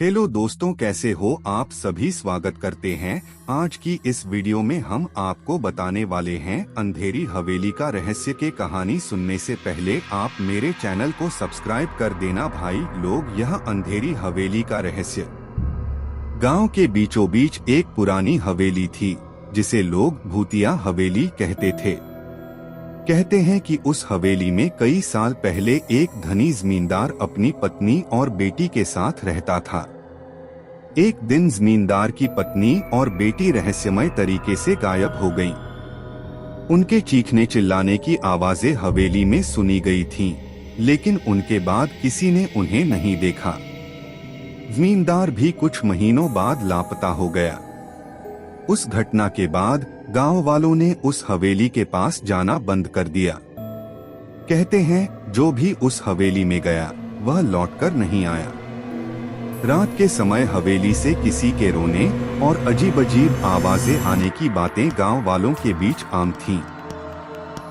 Hello दोस्तों, कैसे हो आप सभी। स्वागत करते हैं। आज की इस वीडियो में हम आपको बताने वाले हैं अंधेरी हवेली का रहस्य के कहानी। सुनने से पहले आप मेरे चैनल को सब्सक्राइब कर देना भाई लोग। यह अंधेरी हवेली का रहस्य। गांव के बीचों बीच एक पुरानी हवेली थी जिसे लोग भूतिया हवेली कहते थे। कहते हैं कि उस हवेली में कई साल पहले एक धनी जमींदार अपनी पत्नी और बेटी के साथ रहता था। एक दिन जमींदार की पत्नी और बेटी रहस्यमय तरीके से गायब हो गईं। उनके चीखने चिल्लाने की आवाजें हवेली में सुनी गई थीं, लेकिन उनके बाद किसी ने उन्हें नहीं देखा। जमींदार भी कुछ महीनों बाद लापता हो गया। उस घटना के बाद गांव वालों ने उस हवेली के पास जाना बंद कर दिया। कहते हैं जो भी उस हवेली में गया वह लौटकर नहीं आया। रात के समय हवेली से किसी के रोने और अजीब-अजीब आवाजें आने की बातें गांव वालों के बीच आम थीं।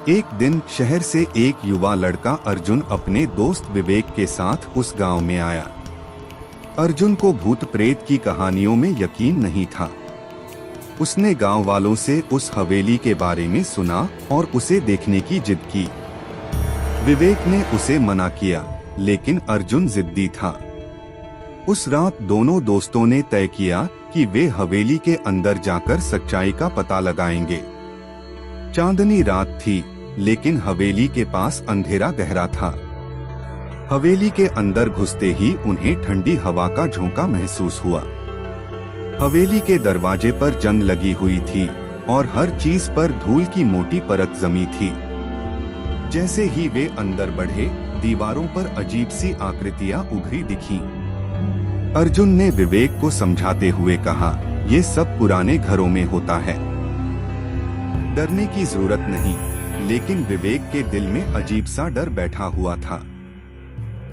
एक दिन शहर से एक युवा लड़का अर्जुन अपने दोस्त विवेक के साथ उस गांव में आया। अर्जुन को भूत प्रेत की कहानियों में यकीन नहीं था। उसने गांव वालों से उस हवेली के बारे में सुना और उसे देखने की जिद की। विवेक ने उसे मना किया, लेकिन अर्जुन जिद्दी था। उस रात दोनों दोस्तों ने तय किया कि वे हवेली के अंदर जाकर सच्चाई का पता लगाएंगे। चांदनी रात थी, लेकिन हवेली के पास अंधेरा गहरा था। हवेली के अंदर घुसते ही उन्हें ठंडी हवा का झोंका महसूस हुआ। हवेली के दरवाजे पर जंग लगी हुई थी और हर चीज पर धूल की मोटी परत जमी थी। जैसे ही वे अंदर बढ़े, दीवारों पर अजीब सी आकृतियां उभरी दिखीं। अर्जुन ने विवेक को समझाते हुए कहा, ये सब पुराने घरों में होता है, डरने की जरूरत नहीं। लेकिन विवेक के दिल में अजीब सा डर बैठा हुआ था।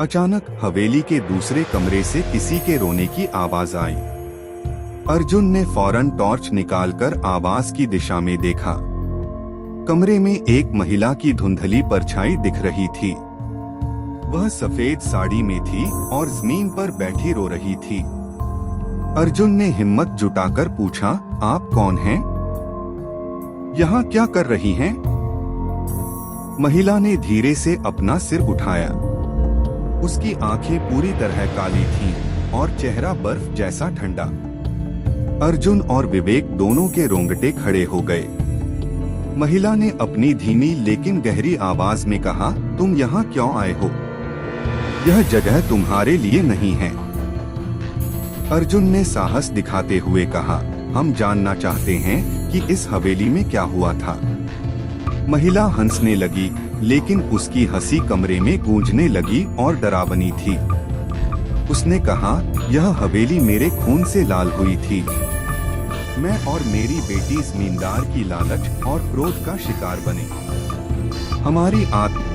अचानक हवेली के दूसरे कमरे से किसी के रोने की आवाज आई। अर्जुन ने फौरन टॉर्च निकालकर आवाज की दिशा में देखा। कमरे में एक महिला की धुंधली परछाई दिख रही थी। वह सफेद साड़ी में थी और जमीन पर बैठी रो रही थी। अर्जुन ने हिम्मत जुटाकर पूछा, आप कौन हैं? यहाँ क्या कर रही हैं? महिला ने धीरे से अपना सिर उठाया। उसकी आंखें पूरी तरह काली थीं और चेहरा बर्फ जैसा ठंडा। अर्जुन और विवेक दोनों के रोंगटे खड़े हो गए। महिला ने अपनी धीमी लेकिन गहरी आवाज में कहा, तुम यहाँ क्यों आए हो? यह जगह तुम्हारे लिए नहीं है। अर्जुन ने साहस दिखाते हुए कहा, हम जानना चाहते हैं कि इस हवेली में क्या हुआ था। महिला हंसने लगी, लेकिन उसकी हंसी कमरे में गूंजने लगी और डरावनी थी। उसने कहा, यह हवेली मेरे खून से लाल हुई थी। मैं और मेरी बेटी जमींदार की लालच और क्रोध का शिकार बने। हमारी आत्मा